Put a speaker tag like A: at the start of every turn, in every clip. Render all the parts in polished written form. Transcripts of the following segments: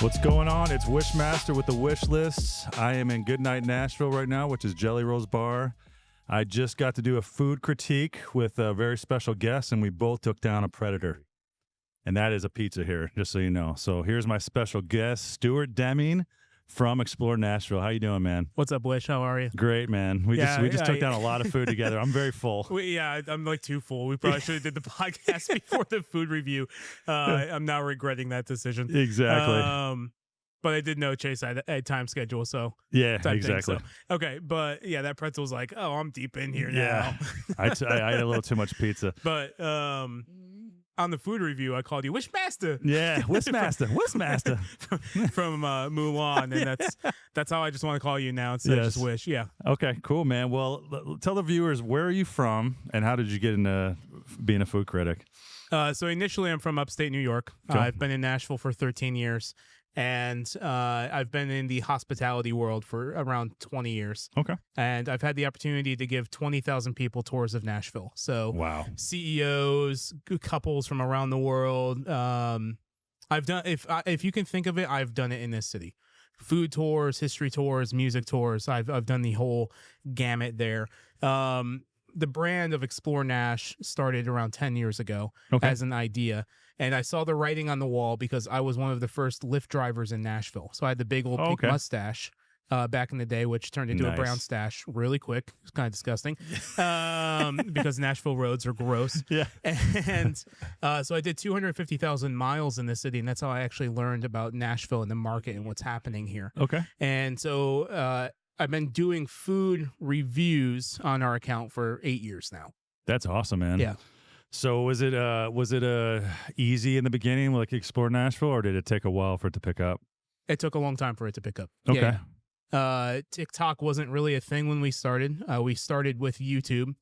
A: What's going on? It's Wishmaster with the Wysh List. I am in Goodnight, Nashville right now, which is Jelly Roll's bar. I just got to do a food critique with a very special guest, and we both took down a predator. And that is a pizza here, just so you know. So here's my special guest, Stuart Deming from XPLR.NASH. How you doing, man?
B: What's up, Wysh? How are you?
A: Great, man. We just took down a lot of food together. I'm very full.
B: I'm like too full. We probably should have did the podcast before the food review. I'm now regretting that decision.
A: Exactly.
B: But I did know Chase had a time schedule, so
A: yeah, exactly.
B: So. Okay, but yeah, that pretzel was like, oh, I'm deep in here
A: yeah.
B: now.
A: I ate a little too much pizza.
B: But on the food review, I called you Wishmaster.
A: Yeah, Wishmaster, Wishmaster
B: from Mulan, and that's how I just want to call you now instead of just Wysh. Yeah.
A: Okay, cool, man. Well, tell the viewers, where are you from, and how did you get into being a food critic?
B: So initially, I'm from upstate New York.
A: Cool.
B: I've been in Nashville for 13 years. And I've been in the hospitality world for around 20 years.
A: Okay.
B: And I've had the opportunity to give 20,000 people tours of Nashville. So
A: wow.
B: CEOs, couples from around the world. I've done, if you can think of it, I've done it in this city. Food tours, history tours, music tours. I've done the whole gamut there. The brand of XPLR.NASH started around 10 years ago as an idea. And I saw the writing on the wall because I was one of the first Lyft drivers in Nashville. So I had the big old pink mustache back in the day, which turned into a brown stash really quick. It's kind of disgusting because Nashville roads are gross.
A: Yeah.
B: And so I did 250,000 miles in the city. And that's how I actually learned about Nashville and the market and what's happening here.
A: Okay.
B: And so I've been doing food reviews on our account for 8 years now.
A: That's awesome, man.
B: Yeah.
A: So was it easy in the beginning, like Explore Nashville, or did it take a while for it to pick up?
B: It took a long time for it to pick up.
A: Okay.
B: Yeah. TikTok wasn't really a thing when we started. We started with YouTube,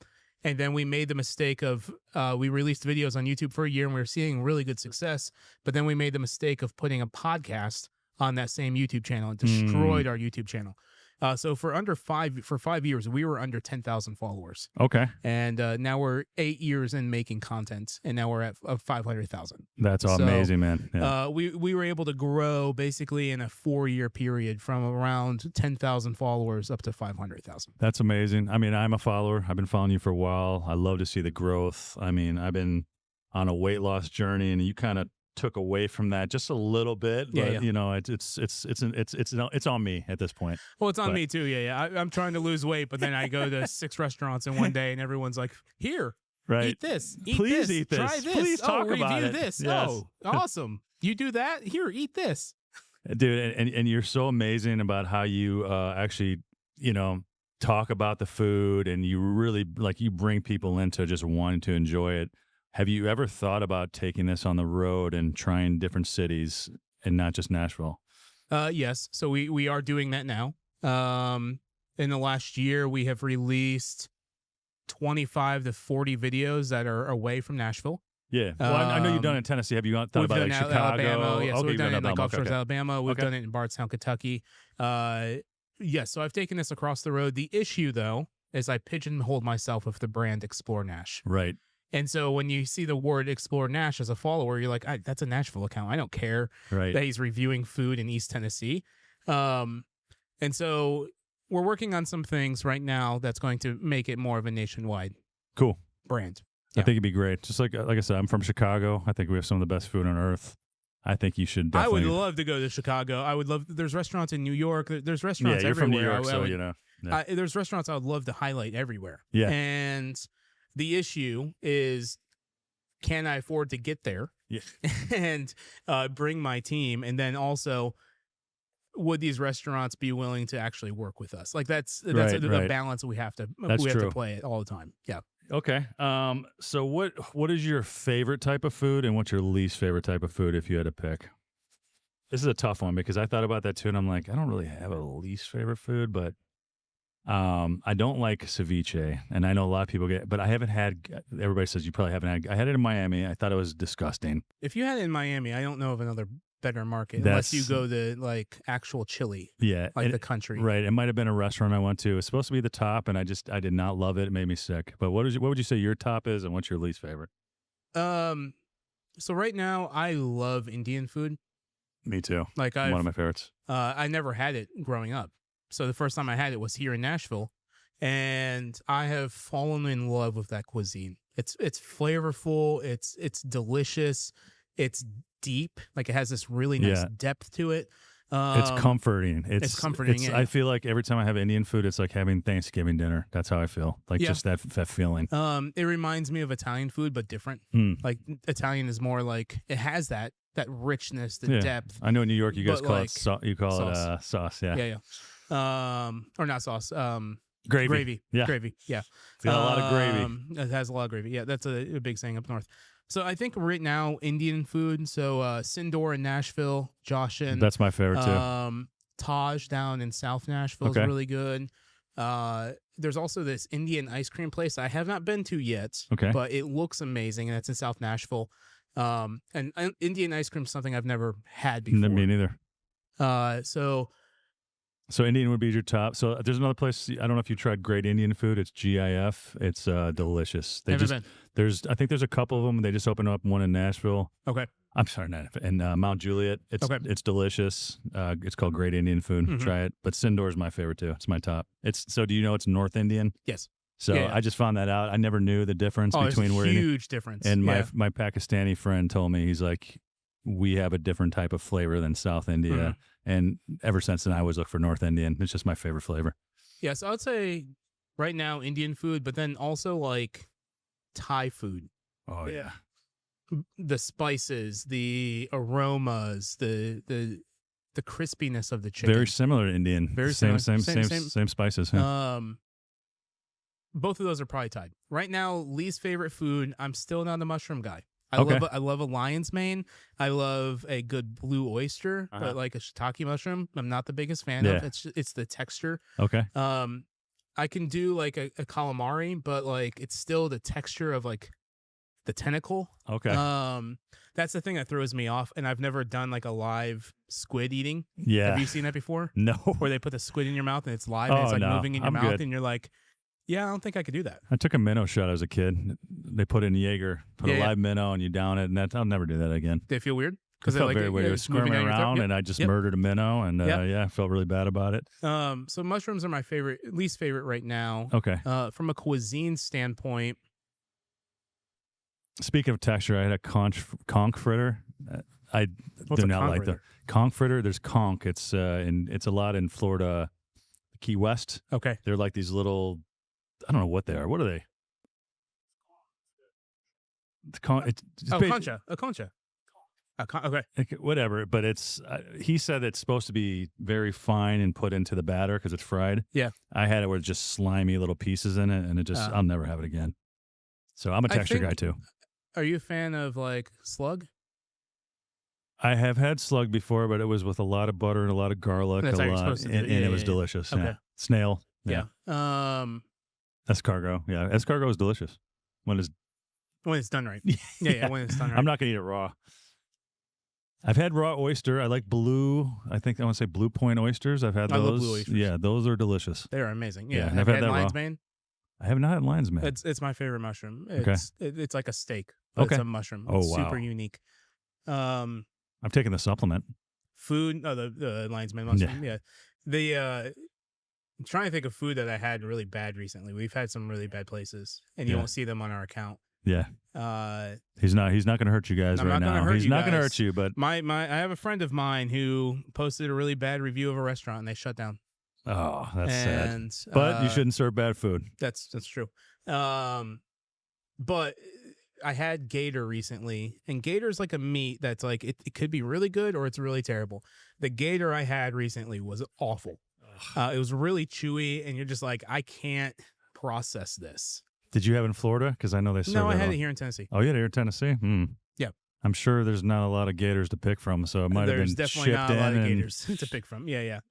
B: and then we made the mistake of we released videos on YouTube for a year, and we were seeing really good success. But then we made the mistake of putting a podcast on that same YouTube channel and destroyed our YouTube channel. So for 5 years, we were under 10,000 followers.
A: Okay.
B: And now we're 8 years in making content, and now we're at 500,000.
A: That's amazing, man. Yeah.
B: We were able to grow basically in a 4-year period from around 10,000 followers up to 500,000.
A: That's amazing. I mean, I'm a follower. I've been following you for a while. I love to see the growth. I mean, I've been on a weight loss journey, and you kind of took away from that just a little bit, but you know, it's on me at this point.
B: Well, it's on me too. Yeah. I'm trying to lose weight, but then I go to 6 restaurants in one day, and everyone's like, "Here, eat this,
A: please eat this,
B: try this,
A: please talk about
B: review
A: it.
B: this.
A: Yes.
B: Oh, awesome! You do that? Here, eat this."
A: Dude, and you're so amazing about how you actually, you know, talk about the food, and you really you bring people into just wanting to enjoy it. Have you ever thought about taking this on the road and trying different cities and not just Nashville?
B: Yes. So we are doing that now. In the last year, we have released 25 to 40 videos that are away from Nashville.
A: Yeah. Well, I know you've done it in Tennessee. Have you thought about Chicago?
B: Alabama. Yeah, so we've done it in Upshores, Alabama. We've
A: Okay.
B: done it in Bardstown, Kentucky. Yes, so I've taken this across the road. The issue, though, is I pigeonholed myself with the brand XPLR.NASH.
A: Right.
B: And so when you see the word XPLR.NASH as a follower, you're like, that's a Nashville account. I don't care that he's reviewing food in East Tennessee. And so we're working on some things right now that's going to make it more of a nationwide brand.
A: Yeah. I think it'd be great. Just like I said, I'm from Chicago. I think we have some of the best food on earth. I think you should definitely.
B: I would love to go to Chicago. I would love. There's restaurants in New York. There's restaurants
A: you're
B: everywhere.
A: From New York, so you know. Yeah.
B: There's restaurants I would love to highlight everywhere.
A: Yeah.
B: And the issue is, can I afford to get there?
A: Yeah.
B: And bring my team, and then also, would these restaurants be willing to actually work with us? Like that's the balance we have to play it all the time. Yeah.
A: Okay. So what is your favorite type of food, and what's your least favorite type of food if you had to pick? This is a tough one because I thought about that too, and I'm like, I don't really have a least favorite food, but I don't like ceviche, and I know a lot of people but I haven't had. Everybody says you probably haven't had. I had it in Miami. I thought it was disgusting.
B: If you had it in Miami, I don't know of another better market unless you go to like actual Chile.
A: Yeah,
B: like the country.
A: Right. It might have been a restaurant I went to. It's supposed to be the top, and I did not love it. It made me sick. But what would you say your top is, and what's your least favorite?
B: So right now I love Indian food.
A: Me too.
B: Like
A: One of my favorites.
B: I never had it growing up. So the first time I had it was here in Nashville, and I have fallen in love with that cuisine. It's flavorful, it's delicious, it's deep, like it has this really nice depth to it.
A: It's comforting.
B: It's comforting.
A: I feel like every time I have Indian food, it's like having Thanksgiving dinner. That's how I feel. Like just that feeling.
B: It reminds me of Italian food, but different. Like Italian is more like it has that richness, the depth.
A: I know in New York you guys call
B: like
A: it sauce. Yeah.
B: Or not sauce.
A: Gravy. Yeah.
B: Gravy. Yeah.
A: It's got a lot of gravy.
B: It has a lot of gravy. Yeah, that's a big saying up north. So I think right now Indian food. So Sindor in Nashville, Joshin.
A: That's my favorite too.
B: Taj down in South Nashville is really good. There's also this Indian ice cream place I have not been to yet. But it looks amazing, and it's in South Nashville. And Indian ice cream is something I've never had before.
A: Me neither.
B: So
A: Indian would be your top. So there's another place. I don't know if you tried Great Indian Food. It's GIF. It's delicious.
B: Never been.
A: I think there's a couple of them. They just opened up one in Nashville.
B: Okay.
A: I'm sorry, not in Mount Juliet. It's delicious. It's called Great Indian Food. Try it. But Sindor is my favorite too. It's my top. So do you know it's North Indian?
B: Yes.
A: So I just found that out. I never knew the difference between
B: where huge difference.
A: And my Pakistani friend told me, he's like, we have a different type of flavor than South India. And ever since then, I always look for North Indian. It's just my favorite flavor.
B: Yeah, so I would say right now Indian food, but then also like Thai food.
A: Oh yeah,
B: the spices, the aromas, the crispiness of the chicken.
A: Very similar to Indian.
B: Very
A: same spices.
B: Yeah. Both of those are probably tied. Right now, least favorite food. I'm still not a mushroom guy. I love a lion's mane. I love a good blue oyster, but like a shiitake mushroom, I'm not the biggest fan of. It's the texture.
A: Okay.
B: I can do like a calamari, but like it's still the texture of like the tentacle.
A: Okay.
B: That's the thing that throws me off, and I've never done like a live squid eating.
A: Yeah.
B: Have you seen that before?
A: No.
B: Where they put the squid in your mouth and it's live and it's like moving in your mouth,
A: good.
B: And you're like, yeah, I don't think I could do that.
A: I took a minnow shot as a kid. They put in Jaeger, put a live minnow, and you down it, and I'll never do that again.
B: Did it feel weird?
A: Because it felt very weird. It was squirming around, and I just murdered a minnow, and I felt really bad about it.
B: So mushrooms are my least favorite right now.
A: Okay.
B: From a cuisine standpoint.
A: Speaking of texture, I had a conch fritter. I do not like the conch fritter. There's conch. It's a lot in Florida, Key West.
B: Okay.
A: They're like these little, I don't know what they are. What are they?
B: Concha. A concha. Okay.
A: Whatever, but it's. He said it's supposed to be very fine and put into the batter because it's fried.
B: Yeah.
A: I had it where it's just slimy little pieces in it, and it just. I'll never have it again. So I'm a texture guy too.
B: Are you a fan of like slug?
A: I have had slug before, but it was with a lot of butter and a lot of garlic, and it was delicious. Okay. Yeah. Snail. Yeah. Escargot. Yeah. Escargot is delicious when it's
B: done right. Yeah. When it's done right.
A: I'm not gonna eat it raw. I've had raw oyster. I like blue. I think I want to say Blue Point oysters. I've had those.
B: I love blue oysters.
A: Yeah, those are delicious.
B: They are amazing. Yeah.
A: And I've had that
B: lion's
A: raw.
B: mane?
A: I have not had lion's mane.
B: It's my favorite mushroom.
A: Okay.
B: It's like a steak, but it's a mushroom.
A: Oh,
B: it's
A: wow.
B: Super unique.
A: I'm taking the supplement.
B: Food. Oh, the lion's mane mushroom. Yeah. I'm trying to think of food that I had really bad recently. We've had some really bad places, and you won't see them on our account.
A: Yeah. He's not going to hurt you guys right now. He's not going to hurt you, but
B: I have a friend of mine who posted a really bad review of a restaurant and they shut down.
A: Oh, that's sad. But you shouldn't serve bad food.
B: That's true. But I had gator recently, and gator's like a meat that's like it could be really good or it's really terrible. The gator I had recently was awful. It was really chewy, and you're just like, I can't process this.
A: Did you have it in Florida? Because I know they serve
B: No, I had it here in Tennessee.
A: Oh, you had it here in Tennessee?
B: Yeah.
A: I'm sure there's not a lot of gators to pick from, so it might have been shipped in.
B: There's definitely not a lot of gators to pick from. Yeah.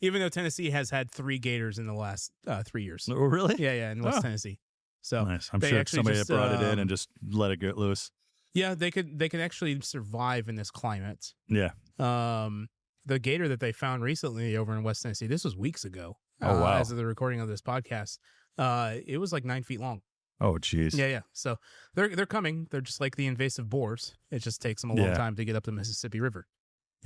B: Even though Tennessee has had 3 gators in the last 3 years.
A: Oh, really?
B: Yeah, in West Tennessee. So
A: nice. I'm sure somebody had brought it in and just let it get loose.
B: Yeah, they could actually survive in this climate.
A: Yeah.
B: The gator that they found recently over in West Tennessee, this was weeks ago.
A: Oh, wow.
B: As of the recording of this podcast, it was like 9 feet long.
A: Oh, geez.
B: Yeah. So they're coming. They're just like the invasive boars. It just takes them a long time to get up the Mississippi River.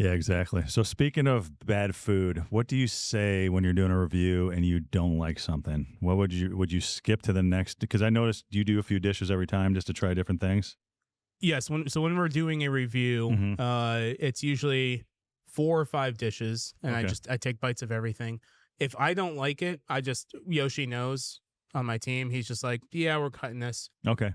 A: Yeah, exactly. So speaking of bad food, what do you say when you're doing a review and you don't like something? What would you skip to the next? Because I noticed you do a few dishes every time just to try different things.
B: Yes, when we're doing a review,
A: Hmm.
B: it's usually 4 or 5 dishes, and
A: Okay.
B: I take bites of everything. If I don't like it, Yoshi knows on my team. He's just like, yeah, we're cutting this.
A: Okay.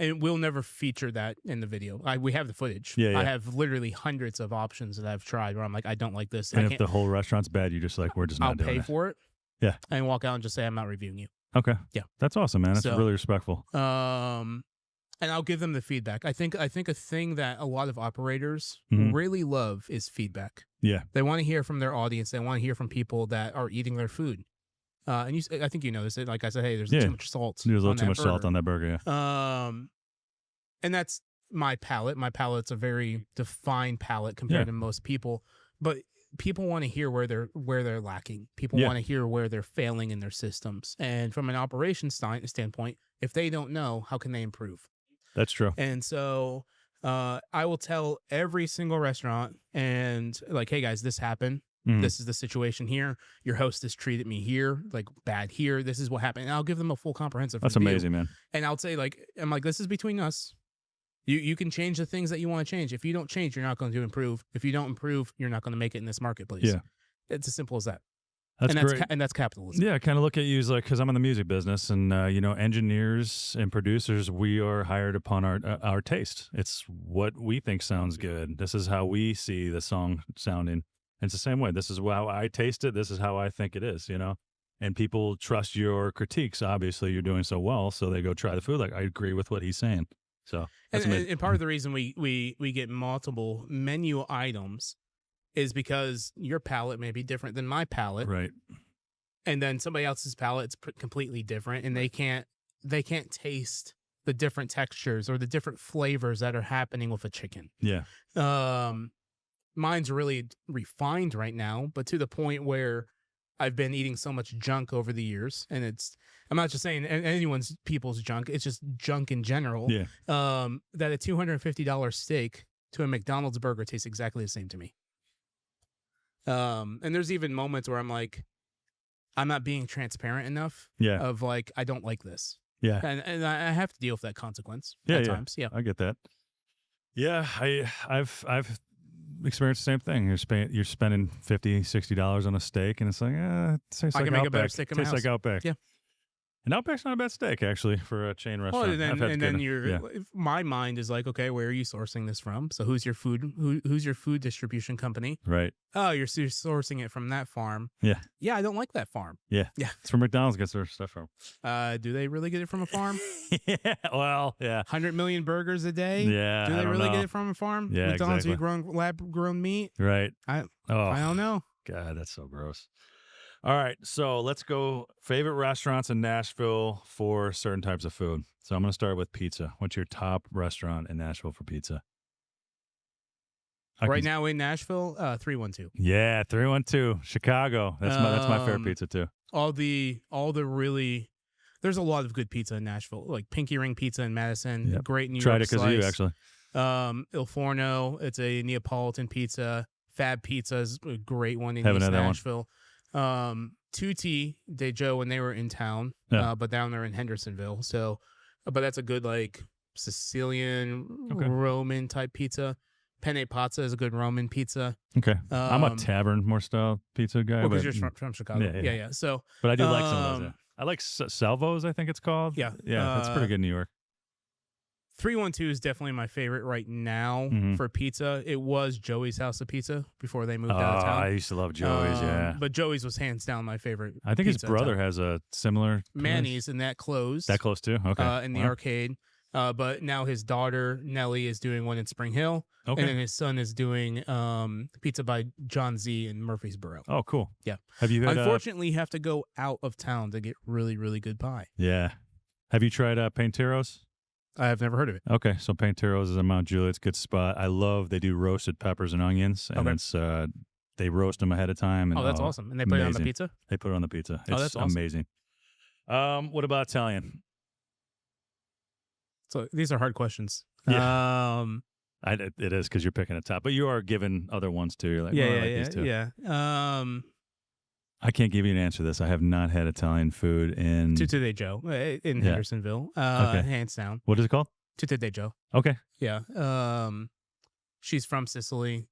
B: And we'll never feature that in the video. We have the footage.
A: Yeah, yeah.
B: I have literally hundreds of options that I've tried where I'm like, I don't like this.
A: And
B: I
A: if
B: can't.
A: the whole restaurant's bad, you're just like, we're just
B: I'll
A: not doing
B: pay
A: it.
B: for it.
A: Yeah.
B: And walk out and just say I'm not reviewing you.
A: Okay.
B: Yeah.
A: That's awesome, man. That's
B: So,
A: really respectful.
B: And I'll give them the feedback. I think a thing that a lot of operators
A: Mhm.
B: really love is feedback.
A: Yeah.
B: They want to hear from their audience. They want to hear from people that are eating their food. And I think you noticed it. Like I said, hey, there's
A: Yeah.
B: too much salt.
A: There's a little
B: on
A: too
B: that
A: much salt
B: burger.
A: on that burger. Yeah.
B: And that's my palate. My palate's a very defined palate compared
A: Yeah.
B: to most people. But people want to hear where they're lacking. People
A: Yeah.
B: want to hear where they're failing in their systems. And from an operations standpoint, if they don't know, how can they improve?
A: That's true.
B: And so I will tell every single restaurant and like, hey guys, this happened.
A: Mhm.
B: This is the situation here. Your hostess treated me here, like bad here. This is what happened. And I'll give them a full comprehensive
A: That's
B: review.
A: amazing, man.
B: And I'll say I'm like, this is between us. You can change the things that you want to change. If you don't change, you're not going to improve. If you don't improve, you're not going to make it in this marketplace.
A: Yeah.
B: It's as simple as that.
A: That's great.
B: And that's capitalism.
A: Yeah, I kind of look at you as like, because I'm in the music business, and engineers and producers, we are hired upon our taste. It's what we think sounds good. This is how we see the song sounding. And it's the same way. This is how I taste it. This is how I think it is. And people trust your critiques. Obviously, you're doing so well, so they go try the food. Like, I agree with what he's saying. So that's amazing.
B: And part of the reason we get multiple menu items is because your palate may be different than my palate,
A: Right.
B: and then somebody else's palate's completely different, and they can't taste the different textures or the different flavors that are happening with a chicken.
A: Yeah.
B: Mine's really refined right now, but to the point where I've been eating so much junk over the years, and I'm not just saying people's junk, it's just junk in general.
A: Yeah.
B: That a $250 steak to a McDonald's burger tastes exactly the same to me. And there's even moments where I'm like, I'm not being transparent enough.
A: Yeah.
B: Of like, I don't like this.
A: Yeah.
B: And I have to deal with that consequence
A: Yeah,
B: at
A: yeah.
B: times. Yeah.
A: I get that. Yeah, I've experienced the same thing. You're spending $50, $60 on a steak, and it's like, it tastes
B: I
A: like
B: can make a better
A: Outback.
B: steak in my
A: Tastes like
B: house.
A: Outback.
B: Yeah.
A: And Outback's not a bad steak, actually, for a chain restaurant.
B: Well, and then my mind is like, okay, where are you sourcing this from? So who's your food distribution company?
A: Right.
B: Oh, you're sourcing it from that farm.
A: Yeah.
B: Yeah, I don't like that farm.
A: Yeah.
B: Yeah.
A: It's where McDonald's gets their stuff from.
B: Do they really get it from a farm?
A: Yeah. Well, yeah.
B: 100 million burgers a day?
A: Yeah.
B: Do
A: I
B: they
A: don't
B: really
A: know.
B: get it from a farm?
A: Yeah,
B: McDonald's
A: exactly.
B: lab-grown meat?
A: Right.
B: I
A: Oh,
B: don't know.
A: God, that's so gross. All right, so let's go favorite restaurants in Nashville for certain types of food. So I'm going to start with pizza. What's your top restaurant in Nashville for pizza?
B: Right now in Nashville, 312.
A: Yeah, 312, Chicago. That's my favorite pizza too.
B: All the really, there's a lot of good pizza in Nashville, like Pinky Ring Pizza in Madison.
A: Yep.
B: Great New
A: Tried
B: York
A: it because of you, actually.
B: Il Forno, it's a Neapolitan pizza. Fab Pizza is a great one in
A: Haven't
B: East
A: had that one.
B: Nashville. Tutti de Joe when they were in town,
A: Yeah.
B: but down there in Hendersonville. So, but that's a good like Sicilian
A: Okay.
B: Roman type pizza. Penne Pazza is a good Roman pizza.
A: Okay. I'm a tavern more style pizza guy.
B: Because
A: but,
B: you're from Chicago. Yeah. So,
A: but I do like some of those. Yeah. I like Salvo's, I think it's called.
B: Yeah.
A: Yeah, that's pretty good in New York.
B: 312 is definitely my favorite right now for pizza. It was Joey's House of Pizza before they moved out of town.
A: I used to love Joey's, yeah.
B: But Joey's was hands down my favorite.
A: I think his
B: pizza in
A: brother
B: town.
A: has a similar
B: Manny's, and that closed.
A: That close too? Okay.
B: In the arcade. But now his daughter, Nellie, is doing one in Spring Hill.
A: Okay.
B: And then his son is doing pizza by John Z in Murfreesboro.
A: Oh, cool.
B: Yeah.
A: Have you had,
B: unfortunately, you have to go out of town to get really, really good pie.
A: Yeah. Have you tried Painteros?
B: I've never heard of it.
A: Okay, so Painteros is in Mount Juliet. It's a good spot. They do roasted peppers and onions, and it's they roast them ahead of time. And,
B: that's awesome. And they put it on the
A: amazing.
B: pizza?
A: They put it on the pizza. It's
B: that's awesome.
A: amazing. What about Italian?
B: So these are hard questions.
A: Yeah. It is because you're picking a top, but you are giving other ones too. You're like, well, I like these two.
B: Yeah.
A: I can't give you an answer to this. I have not had Italian food in
B: Tutte de Joe in Hendersonville.
A: Okay.
B: Hands down.
A: What is it called?
B: Tutte de Joe.
A: Okay.
B: Yeah. She's from Sicily.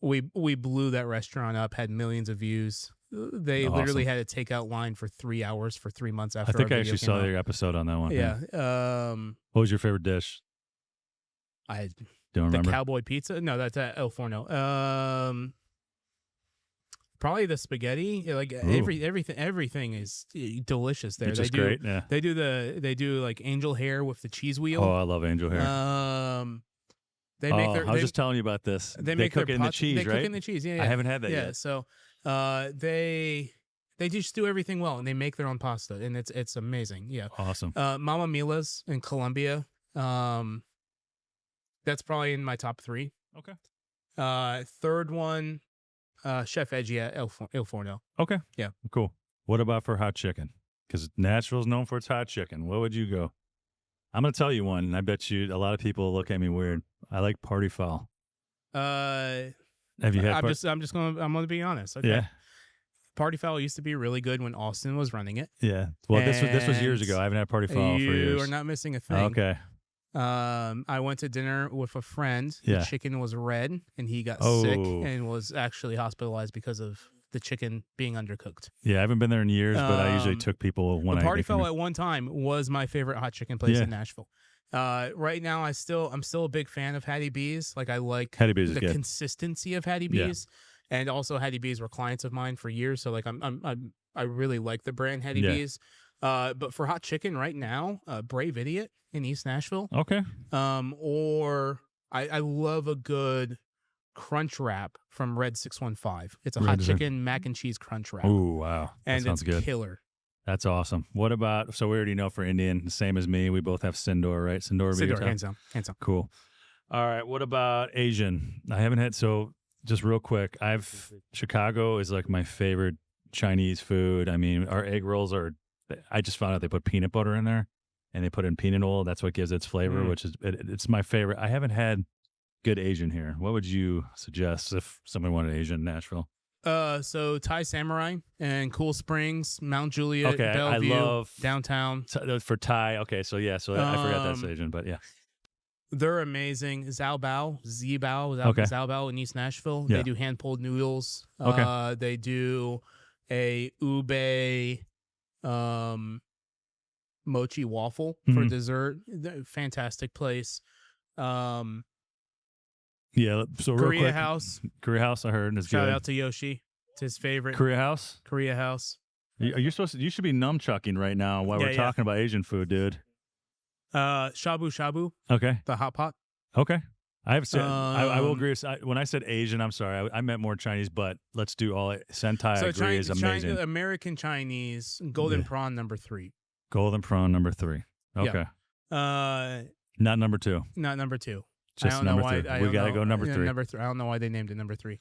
B: We blew that restaurant up. Had millions of views. They literally had a takeout line for 3 hours for 3 months after.
A: I think
B: our
A: I
B: video
A: actually
B: came
A: saw
B: out.
A: your episode on that one.
B: Yeah.
A: What was your favorite dish?
B: I
A: Don't
B: the
A: remember.
B: cowboy pizza. No, that's at El Forno. Probably the spaghetti. Like everything is delicious there.
A: It's just great. Yeah.
B: They do like angel hair with the cheese wheel.
A: Oh, I love angel hair.
B: They make their.
A: I was just telling you about this. They cook it in the cheese,
B: they
A: right?
B: cook in the cheese. Yeah.
A: I haven't had that
B: yeah.
A: yet.
B: So, they just do everything well, and they make their own pasta, and it's amazing. Yeah.
A: Awesome.
B: Mama Mila's in Colombia. That's probably in my top 3.
A: Okay.
B: Third one, Chef Edgy at El Forno.
A: Okay.
B: Yeah.
A: Cool. What about for hot chicken? Because Nashville's known for its hot chicken. What would you go? I'm going to tell you one, and I bet you a lot of people look at me weird. I like party fowl.
B: Have
A: you had?
B: I'm gonna be honest. Okay.
A: Yeah.
B: Party fowl used to be really good when Austin was running it.
A: Yeah. Well, this was years ago. I haven't had party fowl for years.
B: You are not missing a thing.
A: Okay.
B: I went to dinner with a friend.
A: Yeah.
B: The chicken was red, and he got sick and was actually hospitalized because of the chicken being undercooked.
A: Yeah, I haven't been there in years, but I usually took people when
B: Party fowl at one time was my favorite hot chicken place in Nashville. Right now, I'm still a big fan of Hattie B's. Like I like
A: Hattie B's
B: the
A: is good.
B: consistency of Hattie B's, and also Hattie B's were clients of mine for years. So like I really like the brand Hattie B's. But for hot chicken right now, Brave Idiot in East Nashville.
A: Okay.
B: Or I love a good crunch wrap from Red 615. It's a hot chicken mac and cheese crunch wrap.
A: Ooh, wow.
B: And
A: sounds
B: it's
A: good.
B: killer.
A: That's awesome. What about, so we already know for Indian, same as me, we both have Sindor, right? Sindor,
B: hands down.
A: Cool. All right. What about Asian? I haven't had, so just real quick, Chicago is like my favorite Chinese food. I mean, our egg rolls I just found out they put peanut butter in there and they put in peanut oil. That's what gives its flavor, which is, it's my favorite. I haven't had good Asian here. What would you suggest if someone wanted Asian in Nashville?
B: So Thai Samurai and Cool Springs, Mount Juliet, Bellevue,
A: I love
B: downtown.
A: For Thai. Okay, so yeah, so I forgot that's Asian, but yeah.
B: They're amazing. Zao Bao in East Nashville.
A: Yeah.
B: They do hand-pulled noodles.
A: Okay.
B: They do a ube mochi waffle for dessert. Fantastic place.
A: Yeah, so real
B: Korea
A: quick,
B: House.
A: Korea House, I heard, is
B: Shout
A: good.
B: out to Yoshi. It's his favorite.
A: Korea House?
B: Korea House.
A: You should be nunchucking right now while we're talking about Asian food, dude.
B: Shabu Shabu.
A: Okay.
B: The hot pot.
A: Okay. I have said, I will agree. When I said Asian, I'm sorry. I meant more Chinese, but let's do all it. Sentai, I agree, is amazing.
B: American Chinese, golden prawn number 3.
A: Golden prawn number 3. Okay. Not number 2.
B: Not number 2.
A: Just number 3. We got to go number 3.
B: Number 3. I don't know why they named it number 3.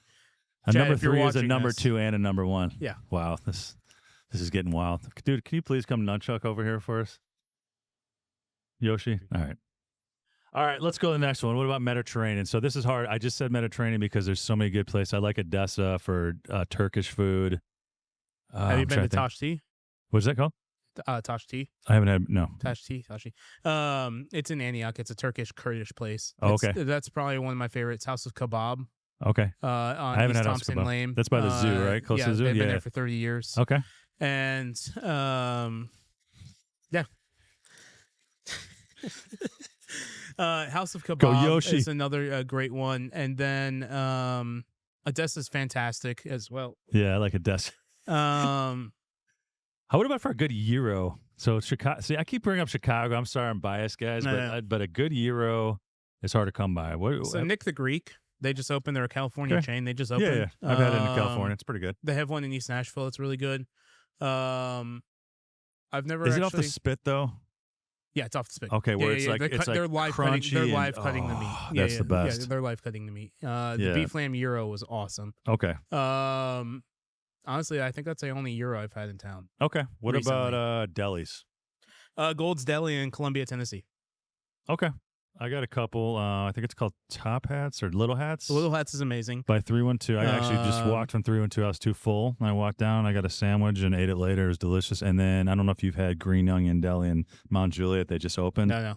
A: Number 3 is a number 2 and a number 1.
B: Yeah.
A: Wow. This is getting wild. Dude, can you please come nunchuck over here for us? Yoshi? All right, let's go to the next one. What about Mediterranean? So this is hard. I just said Mediterranean because there's so many good places. I like Odessa for Turkish food.
B: Have you been to Tash Tea?
A: What's that called?
B: Tash Tea.
A: I haven't had, no.
B: Tash Tea. It's in Antioch. It's a Turkish place.
A: Oh, okay.
B: That's probably one of my favorites. House of Kebab.
A: Okay.
B: On
A: I haven't
B: East
A: had
B: Thompson
A: House of Kebab.
B: Lane.
A: That's by the zoo, right? Close to the zoo?
B: They've been there for 30 years.
A: Okay.
B: And House of Kebab is another great one. And then Odessa's fantastic as well.
A: Yeah, I like Odessa. What about for a good gyro? So Chicago. See, I keep bringing up Chicago. I'm sorry, I'm biased, guys, but a good gyro is hard to come by.
B: Nick the Greek. They just opened. They're a California chain. They just opened.
A: Yeah. I've had it in California. It's pretty good.
B: They have one in East Nashville. It's really good. I've never.
A: Is it off the spit though?
B: Yeah, it's off the spit.
A: Okay, where it's like
B: they're live cutting. They're live cutting the meat.
A: That's the best.
B: Yeah, they're live cutting the meat. The beef lamb gyro was awesome.
A: Okay.
B: Honestly, I think that's the only gyro I've had in town.
A: Okay. What recently. About delis?
B: Gold's Deli in Columbia, Tennessee.
A: Okay. I got a couple. I think it's called Top Hats or Little Hats.
B: Little Hats is amazing.
A: By 312. I actually just walked from 312. I was too full. I walked down. I got a sandwich and ate it later. It was delicious. And then I don't know if you've had Green Onion Deli in Mount Juliet. They just opened.
B: No.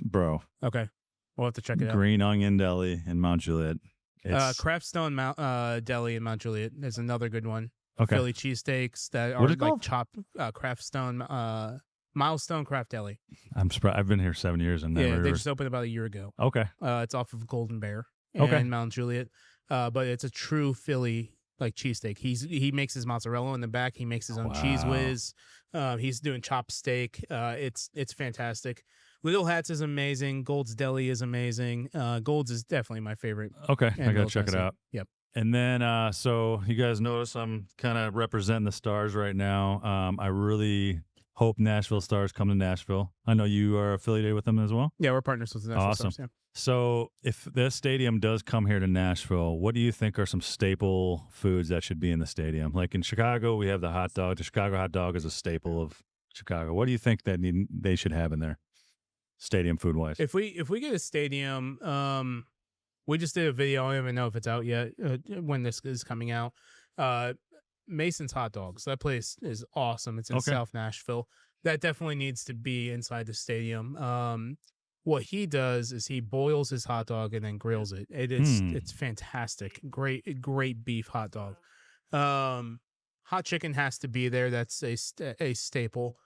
A: Bro.
B: Okay. We'll have to check it out.
A: Green Onion Deli in Mount Juliet.
B: Craftstone Deli in Mount Juliet is another good one.
A: Okay.
B: Philly cheesesteaks that are
A: What is it
B: like
A: called?
B: chopped. Craftstone Milestone Craft Deli.
A: I'm surprised. I've been here 7 years and never.
B: Yeah, they just opened about a year ago.
A: Okay.
B: It's off of Golden Bear
A: Okay.
B: in Mount Juliet. But it's a true Philly like cheesesteak. He makes his mozzarella in the back. He makes his own cheese whiz. He's doing chopped steak. It's fantastic. Little Hats is amazing. Gold's Deli is amazing. Gold's is definitely my favorite.
A: Okay.
B: And
A: I got to
B: Little
A: check it
B: Tennessee.
A: out.
B: Yep.
A: And then, so you guys notice I'm kind of representing the Stars right now. I really hope Nashville Stars come to Nashville. I know you are affiliated with them as well.
B: Yeah, we're partners with the Nashville
A: Awesome.
B: Stars, yeah.
A: So if this stadium does come here to Nashville, what do you think are some staple foods that should be in the stadium? Like in Chicago, we have the hot dog. The Chicago hot dog is a staple of Chicago. What do you think that they should have in there, stadium food wise?
B: If we get a stadium, we just did a video. I don't even know if it's out yet when this is coming out. Mason's Hot Dogs. That place is awesome. It's in South Nashville. That definitely needs to be inside the stadium. What he does is he boils his hot dog and then grills it. It's fantastic. Great beef hot dog. Hot chicken has to be there. That's a staple.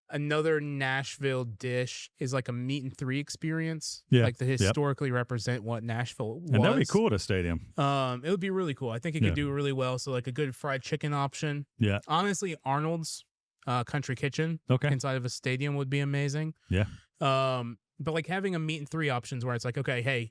B: Another Nashville dish is like a meat and three experience.
A: Yeah.
B: Like to historically represent what Nashville was.
A: And that'd be cool at a stadium.
B: It would be really cool. I think it could do really well. So like a good fried chicken option.
A: Yeah.
B: Honestly, Arnold's Country Kitchen inside of a stadium would be amazing.
A: Yeah.
B: But like having a meat and three options where it's like, okay, hey,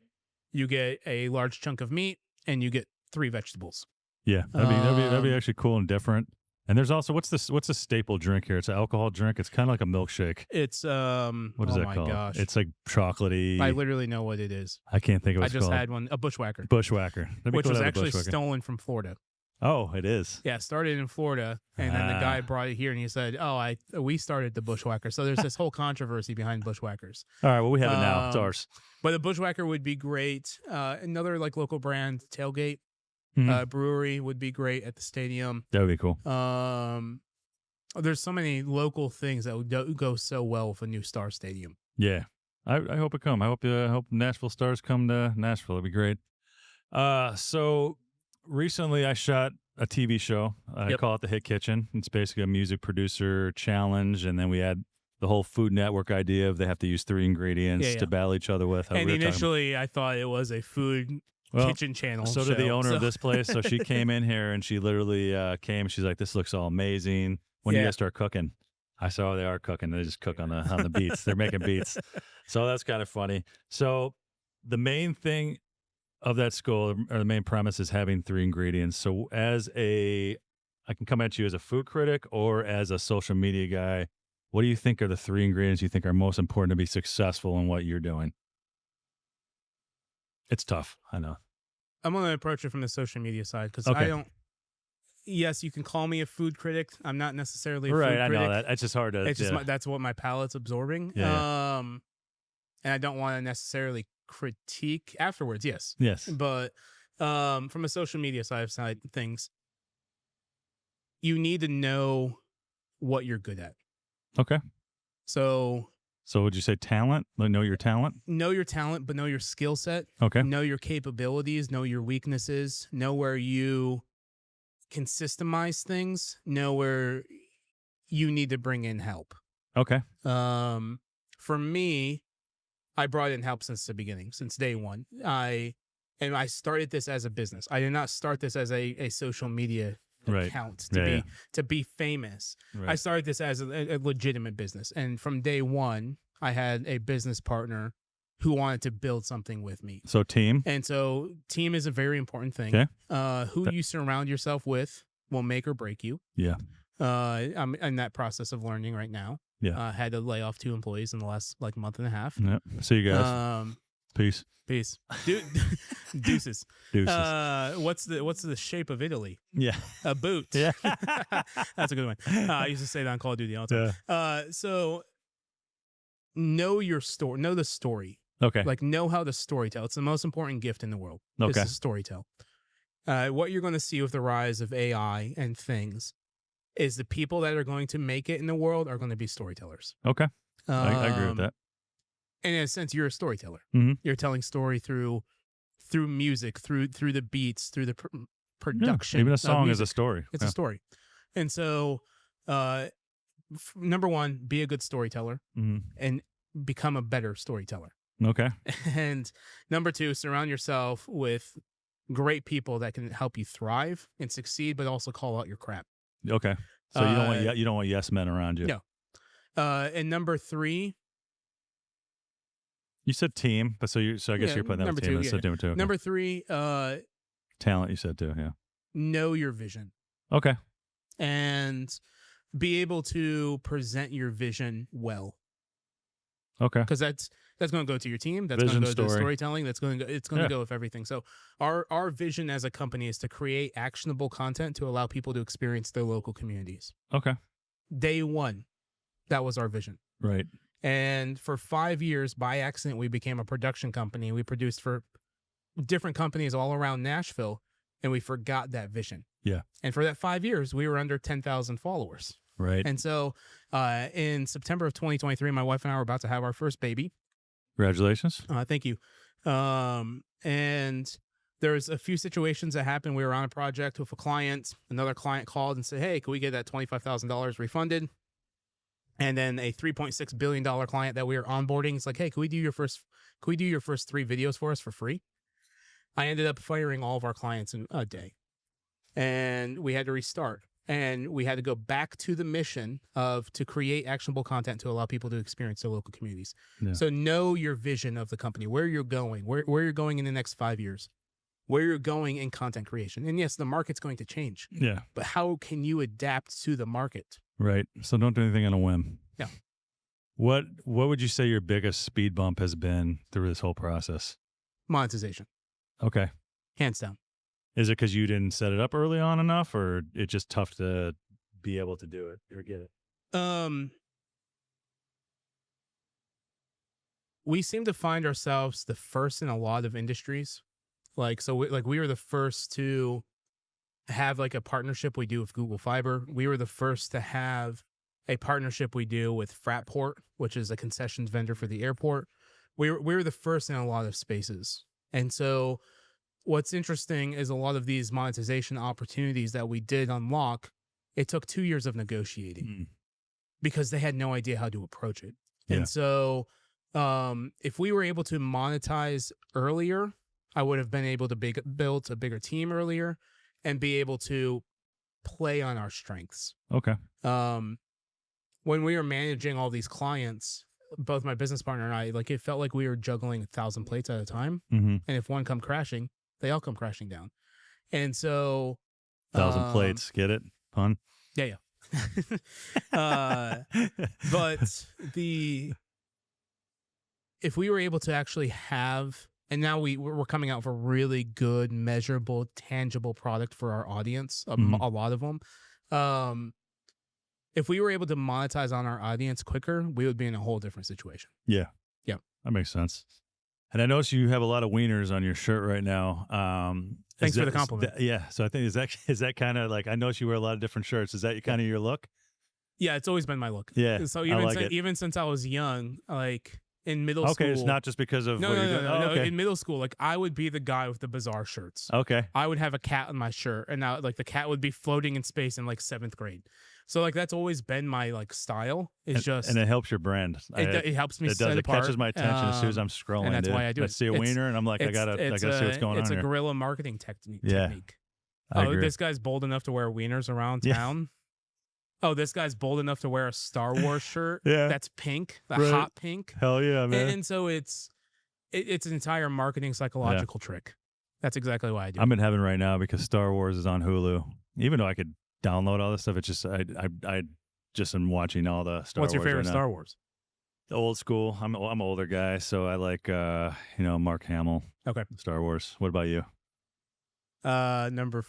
B: you get a large chunk of meat and you get 3 vegetables.
A: Yeah. That'd be actually cool and different. And there's also what's a staple drink here? It's an alcohol drink. It's kind of like a milkshake.
B: It's
A: what is that called?
B: Gosh.
A: It's like chocolatey.
B: I literally know what it is.
A: I can't think of what it's called.
B: I just had one, a Bushwhacker.
A: Bushwhacker.
B: Which was actually stolen from Florida.
A: Oh, it is.
B: Yeah, started in Florida, and then the guy brought it here, and he said, "Oh, we started the Bushwhacker." So there's this whole controversy behind Bushwhackers.
A: All right, well we have it now. It's ours.
B: But the Bushwhacker would be great. Another like local brand, Tailgate Brewery would be great at the stadium.
A: That would be cool.
B: There's so many local things that would go so well with a new Star Stadium.
A: Yeah, I hope it come. I hope Nashville Stars come to Nashville. It'd be great. So recently I shot a TV show. I call it The Hit Kitchen. It's basically a music producer challenge, and then we had the whole Food Network idea of they have to use 3 ingredients to battle each other with.
B: And initially I thought it was a food kitchen channel.
A: So did the owner of this place. So she came in here and she literally came. She's like, "This looks all amazing. When do you guys start cooking?" I saw they are cooking. They just cook on the beats. They're making beats. So that's kind of funny. So the main thing of that school, or the main premise, is having 3 ingredients. So I can come at you as a food critic or as a social media guy. What do you think are the 3 ingredients you think are most important to be successful in what you're doing? It's tough. I know.
B: I'm going to approach it from the social media side because I don't. Yes, you can call me a food critic. I'm not necessarily a food critic.
A: I know that. It's just hard to.
B: It's just that's what my palate's absorbing.
A: Yeah.
B: And I don't want to necessarily critique afterwards. Yes. But from a social media side of things, you need to know what you're good at.
A: Okay.
B: So
A: would you say talent? Like know your talent?
B: Know your talent, but know your skill set.
A: Okay.
B: Know your capabilities. Know your weaknesses. Know where you can systemize things. Know where you need to bring in help.
A: Okay.
B: For me, I brought in help since the beginning, since day one. I started this as a business. I did not start this as a social media account to be famous. Right. I started this as a legitimate business, and from day one, I had a business partner who wanted to build something with me.
A: So team.
B: And so team is a very important thing. Okay. Who you surround yourself with will make or break you. Yeah. I'm in that process of learning right now. Yeah. Had to lay off 2 employees in the last month and a half.
A: Yep. See you guys. Peace.
B: Deuces. What's the shape of Italy?
A: Yeah.
B: A boot.
A: Yeah.
B: That's a good one. I used to say that on Call of Duty all the time. So know your story, know the story,
A: Okay.
B: like know how to storytell. It's the most important gift in the world.
A: Okay.
B: Is to storytell. What you're going to see with the rise of AI and things is the people that are going to make it in the world are going to be storytellers.
A: Okay. I agree with that.
B: And in a sense, you're a storyteller.
A: Mm-hmm.
B: You're telling story through music, through the beats, through the production.
A: Even a song is a story.
B: It's a story. And so, number one, be a good storyteller and become a better storyteller.
A: Okay.
B: And number two, surround yourself with great people that can help you thrive and succeed, but also call out your crap.
A: Okay. So you don't want yes men around you.
B: No. And number three,
A: you said team, but so I guess you're putting that with team.
B: Two,
A: Too. Okay.
B: Number three,
A: talent. You said too. Yeah.
B: Know your vision.
A: Okay.
B: And be able to present your vision well.
A: Okay.
B: Because that's going to go to your team. That's going to go to storytelling. It's going to go with everything. So our vision as a company is to create actionable content to allow people to experience their local communities.
A: Okay.
B: Day one, that was our vision.
A: Right.
B: And for 5 years, by accident, we became a production company. We produced for different companies all around Nashville, and we forgot that vision.
A: Yeah.
B: And for that 5 years, we were under 10,000 followers.
A: Right.
B: And so in September of 2023, my wife and I were about to have our first baby.
A: Congratulations.
B: Thank you. And there's a few situations that happened. We were on a project with a client. Another client called and said, hey, can we get that $25,000 refunded? And then a $3.6 billion client that we were onboarding is like, hey, can we do your first 3 videos for us for free? I ended up firing all of our clients in a day. And we had to restart. And we had to go back to the mission to create actionable content to allow people to experience their local communities. Yeah. So know your vision of the company, where you're going, where you're going in the next 5 years, where you're going in content creation. And yes, the market's going to change.
A: Yeah.
B: But how can you adapt to the market?
A: Right. So don't do anything on a whim.
B: Yeah.
A: What would you say your biggest speed bump has been through this whole process?
B: Monetization.
A: Okay.
B: Hands down.
A: Is it because you didn't set it up early on enough, or it's just tough to be able to do it or get it?
B: We seem to find ourselves the first in a lot of industries. We were the first to have like a partnership we do with Google Fiber. We were the first to have a partnership we do with Fraport, which is a concessions vendor for the airport. We were the first in a lot of spaces. And so what's interesting is a lot of these monetization opportunities that we did unlock, it took 2 years of negotiating because they had no idea how to approach it. Yeah. And so if we were able to monetize earlier, I would have been able to build a bigger team earlier and be able to play on our strengths.
A: Okay.
B: When we were managing all these clients, both my business partner and I, like it felt like we were juggling 1,000 plates at a time. And if one come crashing, they all come crashing down. And so
A: 1,000 plates, get it? Pun?
B: Yeah. But if we were able to actually have, and now we're coming out with a really good, measurable, tangible product for our audience, a lot of them. If we were able to monetize on our audience quicker, we would be in a whole different situation.
A: Yeah.
B: Yeah.
A: That makes sense. And I notice you have a lot of wieners on your shirt right now.
B: Thanks for the compliment.
A: Yeah. So I think is that kind of like, I notice you wear a lot of different shirts. Is that kind of your look?
B: Yeah, it's always been my look.
A: Yeah.
B: So even since I was young, like in middle school.
A: Okay, it's not just because of
B: no.
A: Okay.
B: In middle school, like I would be the guy with the bizarre shirts.
A: Okay.
B: I would have a cat on my shirt, and now like the cat would be floating in space in like 7th grade. So like that's always been my like style. It's
A: and it helps your brand.
B: It helps me.
A: It does. It catches my attention as soon as I'm scrolling.
B: And that's why I do it.
A: I see a wiener, and I'm like, I gotta see what's going on.
B: It's a
A: here.
B: guerrilla marketing technique.
A: Yeah.
B: Oh, this guy's bold enough to wear wieners around town. Yeah. Oh, this guy's bold enough to wear a Star Wars shirt.
A: Yeah.
B: That's pink, hot pink.
A: Hell yeah, man.
B: And so it's an entire marketing psychological trick. That's exactly why I do.
A: I'm in heaven right now because Star Wars is on Hulu. Even though I could download all this stuff, it's just I just am watching all the Star Wars.
B: What's your favorite
A: right
B: Star Wars?
A: The old school. I'm an older guy, so I like Mark Hamill.
B: Okay.
A: Star Wars. What about you?
B: Number.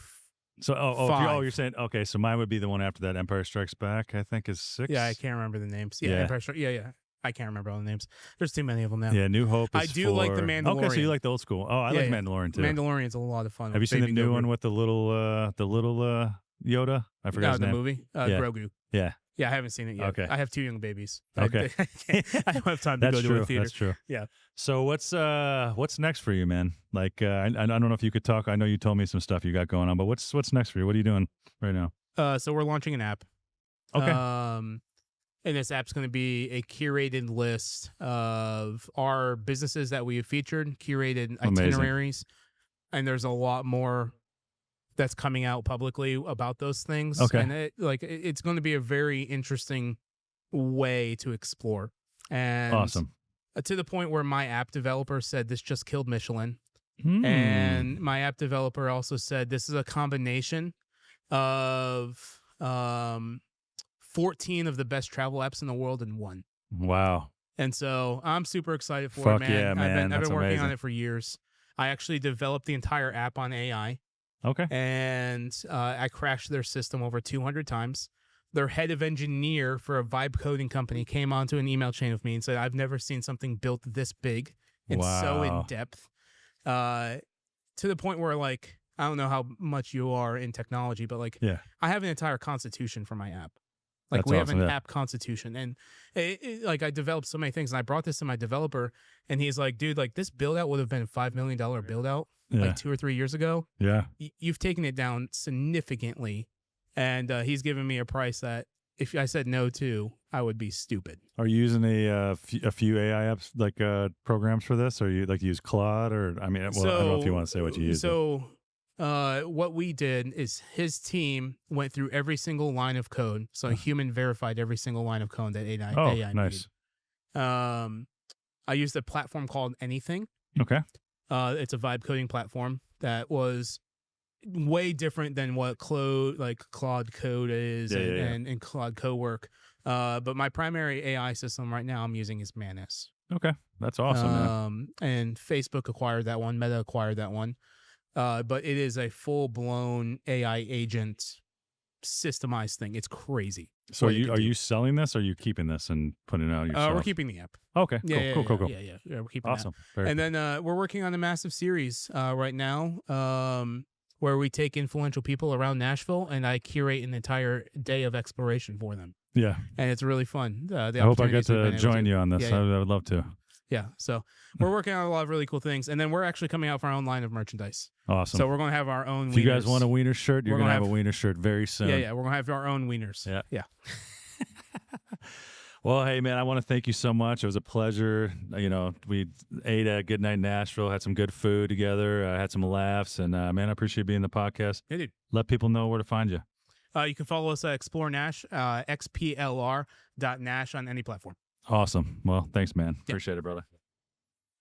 A: You're saying okay. So mine would be the one after that. Empire Strikes Back, I think, is 6.
B: Yeah, I can't remember the names. Yeah. Empire Strikes. Yeah. I can't remember all the names. There's too many of them now.
A: Yeah, New Hope is
B: I do like The Mandalorian.
A: Okay, so you like the old school. Oh, I like Mandalorian too.
B: Mandalorian's a lot of fun.
A: Have you seen the new one with the little Yoda? I forgot his name.
B: The movie?
A: Yeah.
B: Grogu.
A: Yeah.
B: Yeah, I haven't seen it yet.
A: Okay.
B: I have 2 young babies.
A: Okay.
B: I don't have time to go to a theater.
A: That's true.
B: Yeah.
A: So what's next for you, man? Like I don't know if you could talk. I know you told me some stuff you got going on, but what's next for you? What are you doing right now?
B: So we're launching an app.
A: Okay.
B: And this app's going to be a curated list of our businesses that we have featured, curated itineraries, and there's a lot more that's coming out publicly about those things.
A: Okay.
B: And it's going to be a very interesting way to explore. And
A: awesome.
B: To the point where my app developer said this just killed Michelin. And my app developer also said this is a combination of 14 of the best travel apps in the world in one.
A: Wow.
B: And so I'm super excited for
A: Fuck
B: it, man.
A: Yeah, man.
B: I've been working
A: amazing.
B: on it for years. I actually developed the entire app on AI.
A: Okay.
B: And I crashed their system over 200 times. Their head of engineer for a vibe coding company came onto an email chain with me and said, I've never seen something built this big and so in depth. To the point where, like, I don't know how much you are in technology, but like, I have an entire constitution for my app. Like,
A: That's
B: we
A: awesome,
B: have an app constitution, and like, I developed so many things, and I brought this to my developer, and he's like, dude, like, this build out would have been a $5 million build out like 2 or 3 years ago.
A: Yeah.
B: You've taken it down significantly, and he's given me a price that if I said no to, I would be stupid.
A: Are you using a few AI apps, like programs for this, or you like use Claude, or I mean, well, I don't know if you want to say what you use.
B: So what we did is his team went through every single line of code. So a human verified every single line of code that AI
A: nice.
B: made. I used a platform called Anything.
A: Okay.
B: It's a vibe coding platform that was way different than what Claude Code is and Claude Cowork. But my primary AI system right now I'm using is Manus.
A: Okay. That's awesome, man.
B: And Facebook acquired that one. Meta acquired that one. But it is a full-blown AI agent systemized thing. It's crazy.
A: So are you selling this, or are you keeping this and putting it out yourself?
B: We're keeping the app.
A: Okay. Cool.
B: Yeah, we're keeping
A: awesome.
B: that. And then we're working on a massive series right now where we take influential people around Nashville and I curate an entire day of exploration for them.
A: Yeah.
B: And it's really fun.
A: I hope I get to join you on this. I would love to.
B: Yeah, so we're working on a lot of really cool things, and then we're actually coming out for our own line of merchandise.
A: Awesome.
B: So we're going to have our own.
A: If you guys want a wiener shirt, you're going to have a wiener shirt very soon.
B: Yeah, we're going to have our own wieners.
A: Yeah. Well, hey man, I want to thank you so much. It was a pleasure. You know, we ate at Good Night Nashville, had some good food together, had some laughs, and man, I appreciate being the podcast.
B: Yeah, dude.
A: Let people know where to find you.
B: You can follow us at XPLR.NASH, XPLR.NASH on any platform.
A: Awesome. Well, thanks, man. Appreciate it, brother.